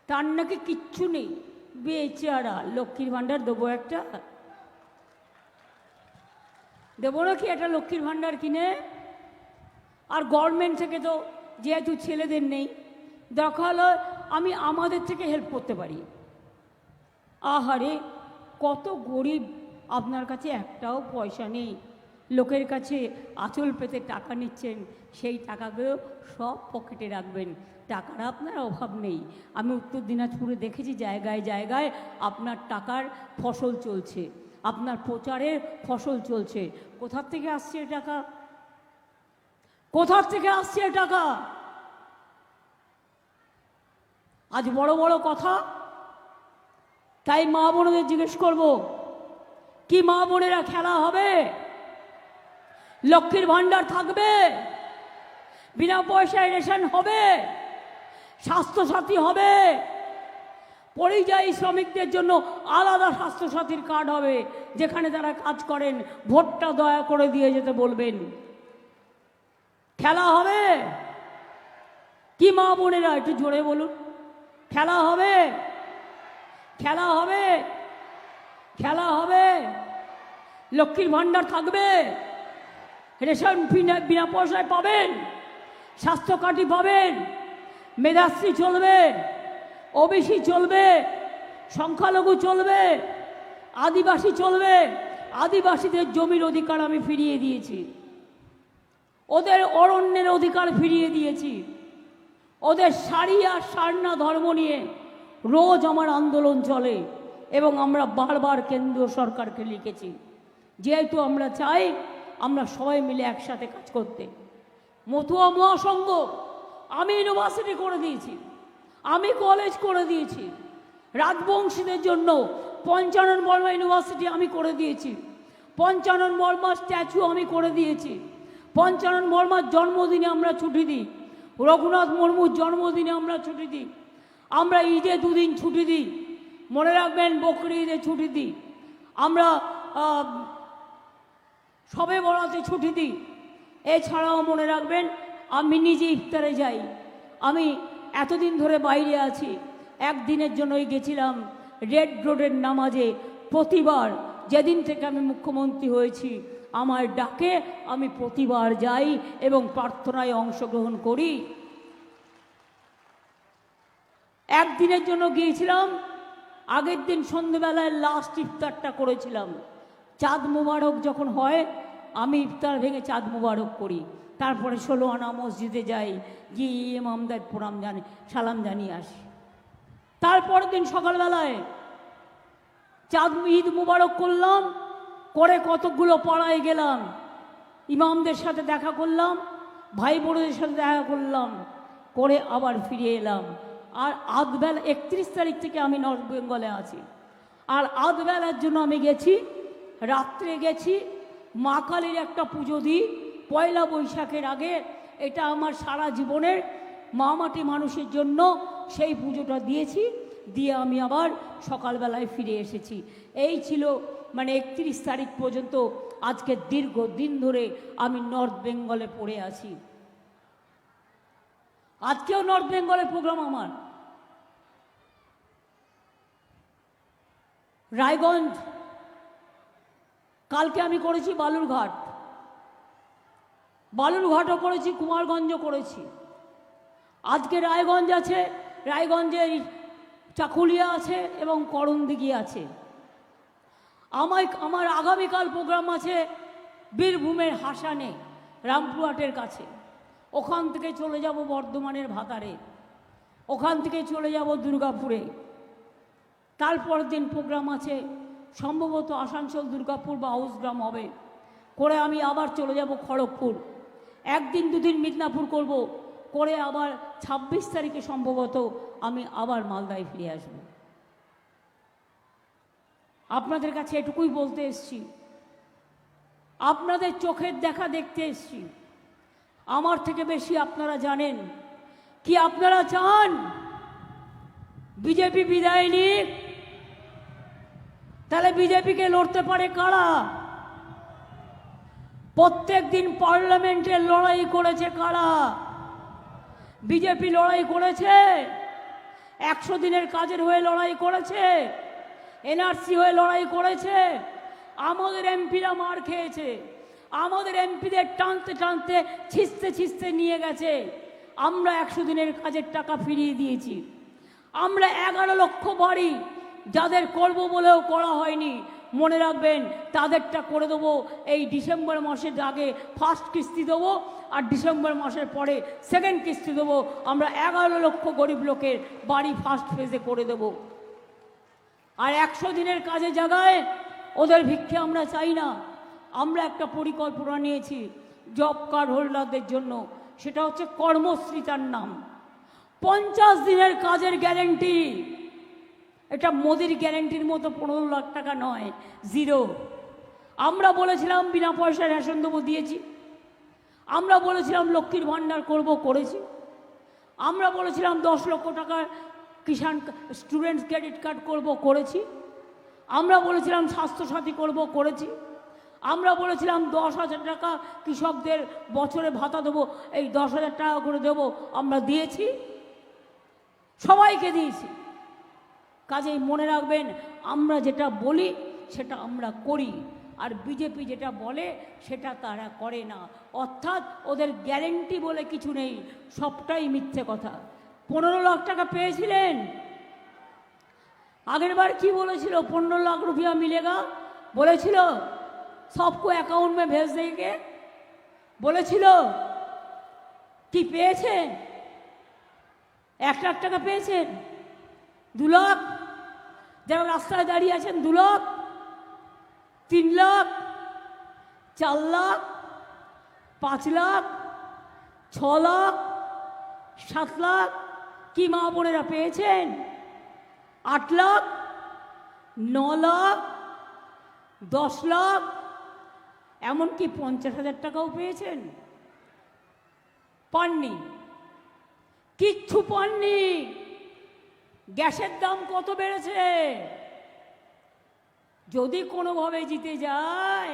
তার নাকি কিচ্ছু নেই, বেচারা। লক্ষ্মীর ভাণ্ডার দেবো একটা, দেবো নাকি একটা লক্ষ্মীর ভাণ্ডার কিনে? আর গভর্নমেন্ট থেকে তো যেহেতু ছেলেদের নেই, দেখা হলো আমি আমাদের থেকে হেল্প করতে পারি। আহারে কত গরিব, আপনার কাছে একটাও পয়সা নেই, লোকের কাছে আঁচল পেতে টাকা নিচ্ছেন, সেই টাকাগুলো সব পকেটে রাখবেন, টাকার আপনার অভাব নেই। আমি উত্তর দিনাজপুরে দেখেছি জায়গায় জায়গায় আপনার টাকার ফসল চলছে, আপনার প্রচারের ফসল চলছে। কোথার থেকে আসছে টাকা? কোথার থেকে আসছে টাকা? আজ বড় বড় কথা। তাই মা বোনদের জিজ্ঞেস করব, কি মা বোনেরা খেলা হবে? লক্ষ্মীর ভাণ্ডার থাকবে? বিনা পয়সায় রেশন হবে? স্বাস্থ্যসাথী হবে? পরিযায়ী শ্রমিকদের জন্য আলাদা স্বাস্থ্যসাথীর কার্ড হবে, যেখানে তারা কাজ করেন। ভোটটা দয়া করে দিয়ে যেতে বলবেন। খেলা হবে? কি মা বোনেরা একটু জোরে বলুন, খেলা হবে? খেলা হবে? খেলা হবে? লক্ষ্মীর ভাণ্ডার থাকবে? রেশন বিনা পয়সায় পাবেন? স্বাস্থ্য কার্ডই পাবেন? মেধাশ্রী চলবে? ওবিসি চলবে? সংখ্যালঘু চলবে? আদিবাসী চলবে? আদিবাসীদের জমির অধিকার আমি ফিরিয়ে দিয়েছি, ওদের অরণ্যের অধিকার ফিরিয়ে দিয়েছি, ওদের শাড়ি আর সারনা ধর্ম নিয়ে রোজ আমার আন্দোলন চলে এবং আমরা বারবার কেন্দ্রীয় সরকারকে লিখেছি। যেহেতু আমরা চাই আমরা সবাই মিলে একসাথে কাজ করতে। মতুয়া মহাসংঘ আমি ইউনিভার্সিটি করে দিয়েছি, আমি কলেজ করে দিয়েছি। রাজবংশীদের জন্য পঞ্চানন বর্মা ইউনিভার্সিটি আমি করে দিয়েছি, পঞ্চানন বর্মার স্ট্যাচু আমি করে দিয়েছি। পঞ্চানন বর্মার জন্মদিনে আমরা ছুটি দিই, রঘুনাথ মুর্মুর জন্মদিনে আমরা ছুটি দিই, আমরা ঈদে 2 দিন ছুটি দিই, মনে রাখবেন বকরি ঈদে ছুটি দিই, আমরা সবে বরাতে ছুটি দিই। এছাড়াও মনে রাখবেন আমি নিজে ইফতারে যাই। আমি এতদিন ধরে বাইরে আছি, একদিনের জন্যই গেছিলাম রেড রোডের নামাজে। প্রতিবার যেদিন থেকে আমি মুখ্যমন্ত্রী হয়েছি আমার ডাকে আমি প্রতিবার যাই এবং প্রার্থনায় অংশগ্রহণ করি। একদিনের জন্য গিয়েছিলাম, আগের দিন সন্ধ্যেবেলায় লাস্ট ইফতারটা করেছিলাম। চাঁদ মুবারক যখন হয় আমি ইফতার ভেঙে চাঁদ মুবারক করি, তারপরে 16 আনা মসজিদে যাই, গিয়ে ইমামদের প্রণাম জানি, সালাম জানিয়ে আসি। তারপরের দিন সকালবেলায় চাঁদ ঈদ মুবারক করলাম, করে কতকগুলো পাড়ায় গেলাম, ইমামদের সাথে দেখা করলাম, ভাই বোনদের সাথে দেখা করলাম, করে আবার ফিরে এলাম। আর আধবেলা 31 তারিখ থেকে আমি নর্থ বেঙ্গলে আছি। আর আধবেলার জন্য আমি গেছি, রাত্রে গেছি মা কালীর একটা পুজো দিই পয়লা বৈশাখের আগে। এটা আমার সারা জীবনের মা মাটি মানুষের জন্য সেই পুজোটা দিয়েছি, দিয়ে আমি আবার সকালবেলায় ফিরে এসেছি। এই ছিল মানে 31 তারিখ পর্যন্ত আজকে দীর্ঘ দিন ধরে আমি নর্থ বেঙ্গলে পড়ে আছি। আজকেও নর্থ বেঙ্গলের প্রোগ্রাম আমার। রায়গঞ্জ, কালকে আমি করেছি বালুরঘাট, বালুরঘাটও করেছি, কুমারগঞ্জও করেছি। আজকে রায়গঞ্জ আছে, রায়গঞ্জের চাকুলিয়া আছে এবং করণদিঘি আছে। আমার আগামীকাল প্রোগ্রাম আছে বীরভূমের হাসানে, রামপুরহাটের কাছে। ওখান থেকে চলে যাব বর্ধমানের ভাতারে, ওখান থেকে চলে যাব দুর্গাপুরে। তারপর দিন প্রোগ্রাম আছে সম্ভবত আসানসোল, দুর্গাপুর বা হাউসগ্রাম হবে, করে আমি আবার চলে যাব খড়গপুর। একদিন দুদিন মিদনাপুর করব, করে আবার 26 তারিখে সম্ভবত আমি আবার মালদায় ফিরে আসব। আপনাদের কাছে এটুকুই বলতে এসছি, আপনাদের চোখের দেখা দেখতে এসছি। আমার থেকে বেশি আপনারা জানেন কি আপনারা চান বিজেপি বিদায় নিক। তাহলে বিজেপিকে লড়তে পারে কারা? প্রত্যেক দিন পার্লামেন্টে লড়াই করেছে কারা? বিজেপি লড়াই করেছে, 100 দিনের কাজের হয়ে লড়াই করেছে, এনআরসি হয়ে লড়াই করেছে। আমাদের এমপিরা মার খেয়েছে, আমাদের এমপিদের টানতে টানতে ছিঁচতে ছিঁচতে নিয়ে গেছে। আমরা 100 দিনের কাজের টাকা ফিরিয়ে দিয়েছি। আমরা 11 লক্ষ বাড়ি যাদের করব বলেও করা হয়নি, মনে রাখবেন তাদেরটা করে দেবো এই ডিসেম্বর মাসের আগে। ফার্স্ট কিস্তি দেবো আর ডিসেম্বর মাসের পরে সেকেন্ড কিস্তি দেবো। আমরা 11 লক্ষ গরিব লোকের বাড়ি ফার্স্ট ফেজে করে দেব। আর 100 দিনের কাজে জায়গায় ওদের ভিক্ষে আমরা চাই না। আমরা একটা পরিকল্পনা নিয়েছি জব কার্ড হোল্ডারদের জন্য, সেটা হচ্ছে কর্মশ্রী তার নাম। 50 দিনের কাজের গ্যারেন্টি। এটা মোদির গ্যারেন্টির মতো 15 লাখ টাকা নয়, জিরো। আমরা বলেছিলাম বিনা পয়সায় রেশন দেবো, দিয়েছি। আমরা বলেছিলাম লক্ষ্মীর ভাণ্ডার করব, করেছি। আমরা বলেছিলাম 10 লক্ষ টাকার কিষাণ স্টুডেন্টস ক্রেডিট কার্ড করব, করেছি। আমরা বলেছিলাম স্বাস্থ্যসাথী করব, করেছি। আমরা বলেছিলাম 10,000 টাকা কৃষকদের বছরে ভাতা দেবো, এই 10,000 টাকা করে দেবো, আমরা দিয়েছি, সবাইকে দিয়েছি। কাজেই মনে রাখবেন আমরা যেটা বলি সেটা আমরা করি, আর বিজেপি যেটা বলে সেটা তারা করে না। অর্থাৎ ওদের গ্যারেন্টি বলে কিছু নেই, সবটাই মিথ্যে কথা। 15 লাখ টাকা পেয়েছিলেন, আগের বার কি বলেছিল? 15 লাখ রুপিয়া মিলেগা বলেছিল, সবকো অ্যাকাউন্ট মে ভেজ দেগে বলেছিল। কি পেয়েছেন? 1 লাখ টাকা পেয়েছেন? 2 লাখ? যারা রাস্তায় দাঁড়িয়ে আছেন 2 লাখ, 3 লাখ, 4 লাখ, 5 লাখ, 6 লাখ, 7 লাখ? কি মা বোনেরা পেয়েছেন? 8 লাখ, 9 লাখ, 10 লাখ, এমনকি 50,000 টাকাও পেয়েছেন? পাননি, কিচ্ছু পাননি। গ্যাসের দাম কত বেড়েছে? যদি কোনোভাবে জিতে যায়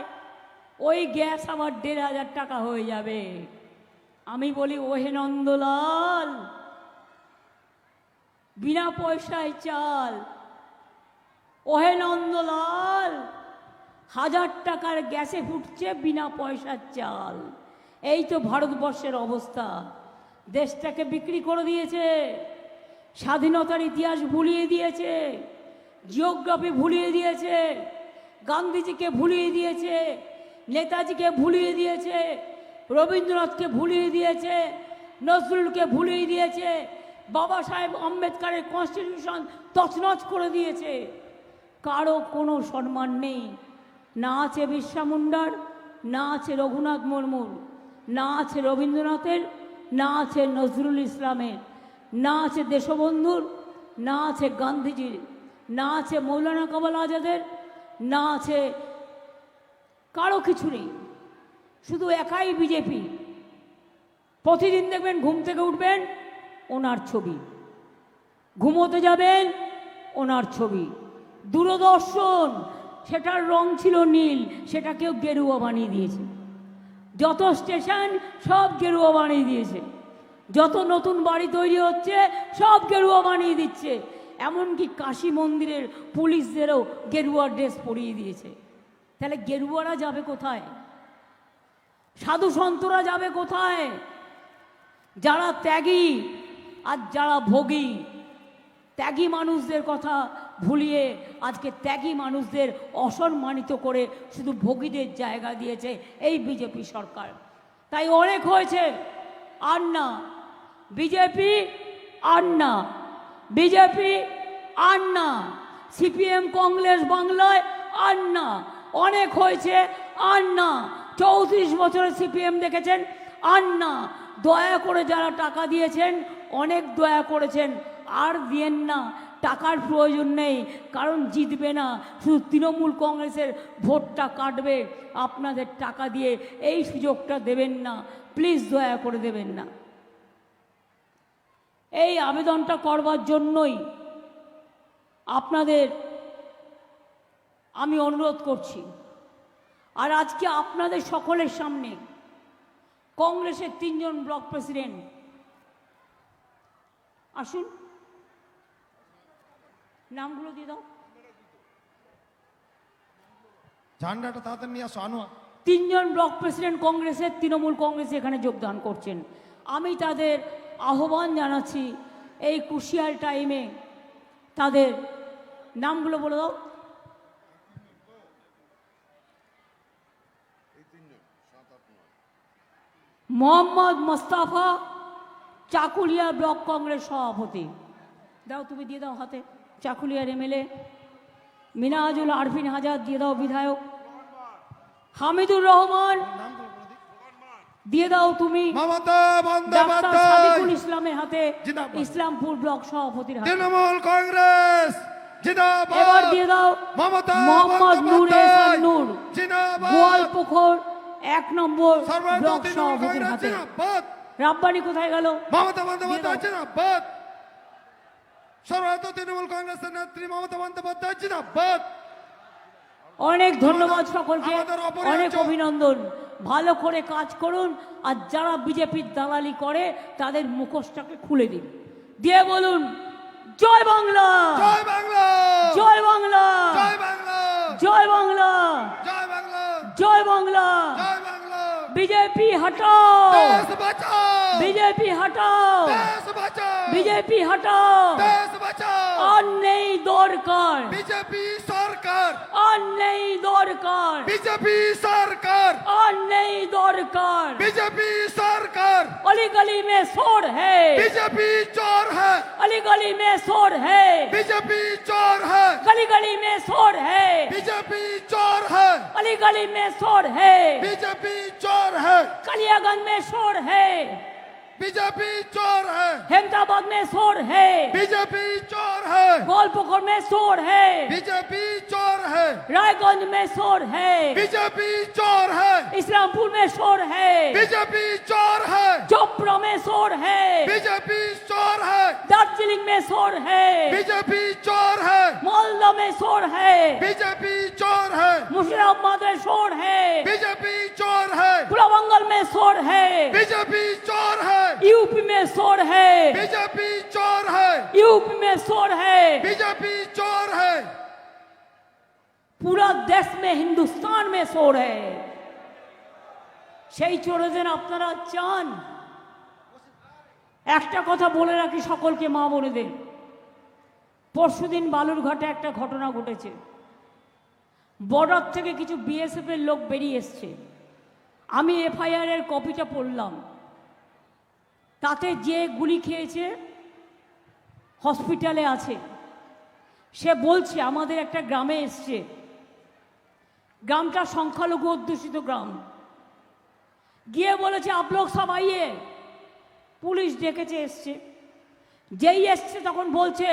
ওই গ্যাস আবার 1,500 টাকা হয়ে যাবে। আমি বলি ওহে নন্দলাল, বিনা পয়সায় চাল। ওহে নন্দলাল, 1000 টাকার গ্যাসে ফুটছে বিনা পয়সার চাল। এই তো ভারতবর্ষের অবস্থা। দেশটাকে বিক্রি করে দিয়েছে, স্বাধীনতার ইতিহাস ভুলিয়ে দিয়েছে, জিওগ্রাফি ভুলিয়ে দিয়েছে, গান্ধীজিকে ভুলিয়ে দিয়েছে, নেতাজিকে ভুলিয়ে দিয়েছে, রবীন্দ্রনাথকে ভুলিয়ে দিয়েছে, নজরুলকে ভুলিয়ে দিয়েছে, বাবা সাহেব আম্বেদকরের কনস্টিটিউশন তছনছ করে দিয়েছে। কারো কোনো সম্মান নেই। না আছে বিরসা মুন্ডার, না আছে রঘুনাথ মুর্মুর, না আছে রবীন্দ্রনাথের, না আছে নজরুল ইসলামের, না আছে দেশবন্ধুর, না আছে গান্ধীজির, না আছে মৌলানা কামাল আজাদের, না আছে কারো কিছু নেই। শুধু একাই বিজেপি। প্রতিদিন দেখবেন ঘুম থেকে উঠবেন ওনার ছবি, ঘুমোতে যাবেন ওনার ছবি। দূরদর্শন সেটার রং ছিল নীল, সেটাকেও গেরুয়া বানিয়ে দিয়েছে। যত স্টেশন সব গেরুয়া বানিয়ে দিয়েছে। যত নতুন বাড়ি তৈরি হচ্ছে সব গেরুয়া বানিয়ে দিচ্ছে। এমনকি কাশী মন্দিরের পুলিশদেরও গেরুয়া ড্রেস পরিয়ে দিয়েছে। তাহলে গেরুয়ারা যাবে কোথায়? সাধু সন্তরা যাবে কোথায়? যারা ত্যাগী আর যারা ভোগী। ত্যাগী মানুষদের কথা ভুলিয়ে আজকে ত্যাগী মানুষদের অসম্মানিত করে শুধু ভোগীদের জায়গা দিয়েছে এই বিজেপি সরকার। তাই অনেক হয়েছে, আর না বিজেপি, আর না বিজেপি, আর না সিপিএম কংগ্রেস বাংলায়, আর না। অনেক হয়েছে, আর না। 34 বছরের সিপিএম দেখেছেন, আর না। দয়া করে যারা টাকা দিয়েছেন অনেক দয়া করেছেন, আর দিয়েন না। টাকার প্রয়োজন নেই, কারণ জিতবে না, শুধু তৃণমূল কংগ্রেসের ভোটটা কাটবে। আপনাদের টাকা দিয়ে এই সুযোগটা দেবেন না, প্লিজ দয়া করে দেবেন না। এই আবেদনটা করবার জন্যই আপনাদের আমি অনুরোধ করছি। আর আজকে আপনাদের সকলের সামনে কংগ্রেসের 3 জন ব্লক প্রেসিডেন্ট আসুন, নামগুলো দিয়ে দাও। ঝান্ডাটা তাড়াতাড়ি নিয়ে আসো আনোয়া। 3 জন ব্লক প্রেসিডেন্ট কংগ্রেসের, তৃণমূল কংগ্রেসে এখানে যোগদান করছেন। আমি তাদের আহ্বান জানাচ্ছি এই ক্রুশিয়াল টাইমে তাদের নামগুলো বলে দাও। মোহাম্মদ মোস্তাফা, চাকুলিয়া ব্লক কংগ্রেস সভাপতি। দাও, তুমি দিয়ে দাও হাতে। চাকুলিয়ার এমএলএ। মিনাজুল আরফিন হাজার দিয়ে দাও, বিধায়ক। হামিদুর রহমান দিয়ে দাও তুমি। ডাক্তার সাদিকুল ইসলামের হাতে, ইসলামপুর ব্লক সভাপতির হাতে। তৃণমূল কংগ্রেস জিন্দাবাদ। এবার দিয়ে দাও মোহাম্মদ নূর এহসান নূর, গোয়ালপুকুর 1 নম্বর ব্লক সভাপতির হাতে। রাব্বানি কোথায় গেল? মমতা বন্দ্যোপাধ্যায় জিন্দাবাদ। সর্বভারতীয় তৃণমূল কংগ্রেসের নেত্রী মমতা বন্দ্যোপাধ্যায় জিন্দাবাদ। অনেক ধন্যবাদ সকলকে, অনেক অভিনন্দন। ভালো করে কাজ করুন, আর যারা বিজেপির দালালি করে তাদের মুখোশটাকে খুলে দিন, দিয়ে বলুন জয় বাংলা, জয় বাংলা, জয় বাংলা, জয় বাংলা, জয় বাংলা, জয় বাংলা, জয় বাংলা। জয় বাংলা। বিজেপি হটাও, দেশ বাঁচাও, বিজেপি হটাও, দেশ বাঁচাও, বিজেপি হটাও। দেশ বাঁচাও। আর নেই দরকার, বিজেপি সরকার, আর নেই দরকার, বিজেপি সরকার, আর নেই দরকার। बीजेपी सरकार, अली गली में शोर है, बीजेपी चोर है, अली गली में शोर है, बीजेपी चोर है, गली गली में शोर है, बीजेपी चोर है, अली गली में शोर है, बीजेपी चोर है, कलियागंज में शोर है, बीजेपी चोर है, हेमताबाद में शोर है, बीजेपी चोर है, गोलपुकुर में शोर है, बीजेपी चोर है, रायगंज में शोर है, बीजेपी चोर है, इस्लामपुर में शोर है, बीजेपी चोर है, चोपड़ा में शोर है, बीजेपी चोर है, दार्जिलिंग में शोर है, बीजेपी चोर है, मालदा में शोर है, बीजेपी चोर है, मुर्शिदाबाद में शोर है, बीजेपी चोर है, गुलाबंगल में शोर है, बीजेपी चोर है, यूपी में शोर है, बीजेपी चोर है, यूपी में शोर है, बीजेपी चोर है, पूरा देश में हिंदुस्तान में शोर है। সেই চোরদের আপনারা চান? একটা কথা বলে রাখি সকলকে, মা বোনেদের, পরশুদিন বালুরঘাটে একটা ঘটনা ঘটেছে। বর্ডার থেকে কিছু বিএসএফ এর লোক বেরিয়ে এসছে। আমি এফআইআর এর কপিটা পড়লাম। তাতে যে গুলি খেয়েছে হসপিটালে আছে। সে বলছে আমাদের একটা গ্রামে এসছে, গ্রামটা সংখ্যালঘু অধ্যুষিত গ্রাম। গিয়ে বলেছে আপ লোক সব আইয়ে, পুলিশ ডেকেছে, এসছে। যেই এসছে তখন বলছে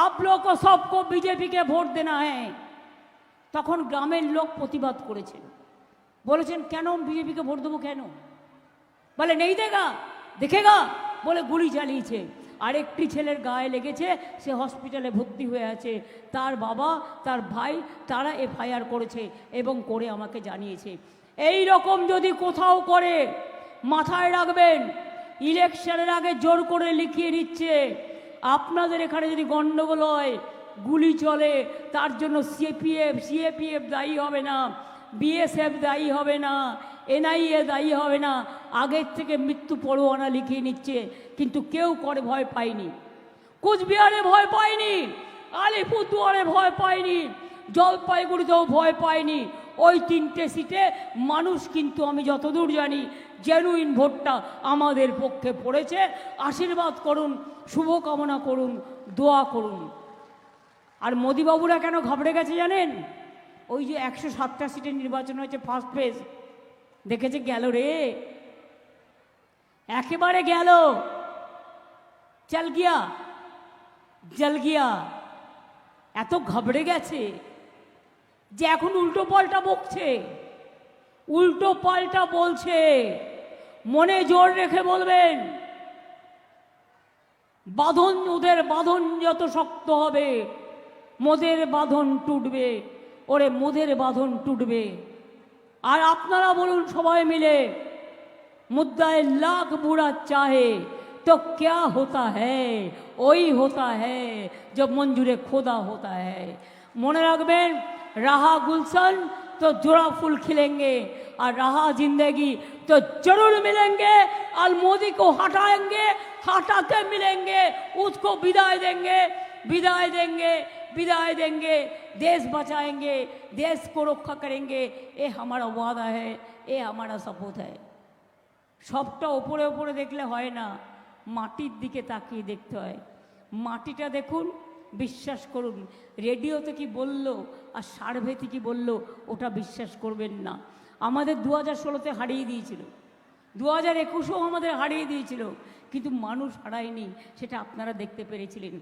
আপ লোক সবকো বিজেপিকে ভোট দেনা হ্যাঁ। তখন গ্রামের লোক প্রতিবাদ করেছেন, বলেছেন কেন বিজেপিকে ভোট দেবো কেন? বলে নেই দেখা দেখেগা বলে গুলি চালিয়েছে। আরেকটি ছেলের গায়ে লেগেছে, সে হসপিটালে ভর্তি হয়ে আছে। তার বাবা তার ভাই তারা এফআইআর করেছে এবং করে আমাকে জানিয়েছে। এই রকম যদি কোথাও করে মাথায় রাখবেন, ইলেকশনের আগে জোর করে লিখিয়ে দিচ্ছে আপনাদের এখানে যদি গণ্ডগোল হয়, গুলি চলে, তার জন্য সিএপিএফ দায়ী হবে না, বিএসএফ দায়ী হবে না, এনআইএ দায়ী হবে না। আগের থেকে মৃত্যু পরোয়ানা লিখিয়ে নিচ্ছে, কিন্তু কেউ করে ভয় পায়নি। কুচবিহারে ভয় পায়নি, আলিপুরদুয়ারে ভয় পায়নি, জলপাইগুড়িতেও ভয় পায়নি। ওই 3টে সিটে মানুষ কিন্তু আমি যতদূর জানি জেনুইন ভোটটা আমাদের পক্ষে পড়েছে। আশীর্বাদ করুন, শুভকামনা করুন, দোয়া করুন। আর মোদিবাবুরা কেন ঘাবড়ে গেছে জানেন? ওই যে 107টা সিটের নির্বাচন হয়েছে ফার্স্ট ফেজ, দেখেছে গেল রে, একেবারে গেল, চল গিয়া জল গিয়া। এত ঘাবড়ে গেছে যে এখন উল্টো পাল্টা বকছে, উল্টো পাল্টা বলছে। মনে জোর রেখে বলবেন, বাঁধন, ওদের বাঁধন যত শক্ত হবে মোদের বাঁধন টুটবে, ওরে মোদের বাঁধন টুটবে। আর আপনারা বলুন সবাই মিলে, मुद्दाए लाख बुरा चाहे तो क्या होता है, वही होता है जब मंजूरे खुदा होता है। মনে রাখবেন, रहा गुलशन तो जोड़ा फूल खिलेंगे और रहा जिंदगी तो जरूर मिलेंगे। और मोदी को हटाएंगे, हटा के मिलेंगे, उसको विदाई देंगे, विदाई देंगे, विदाई देंगे, देश बचाएंगे, देश को रक्षा करेंगे। ये हमारा वादा है, ये हमारा शपथ है। সবটা ওপরে ওপরে দেখলে হয় না, মাটির দিকে তাকিয়ে দেখতে হয়। মাটিটা দেখুন, বিশ্বাস করুন। রেডিওতে কি বলল আর সার্ভেতে কি বলল ওটা বিশ্বাস করবেন না। আমাদের 2016তে হারিয়ে দিয়েছিল, 2021এও আমাদের হারিয়ে দিয়েছিল, কিন্তু মানুষ হারায়নি, সেটা আপনারা দেখতে পেরেছিলেন।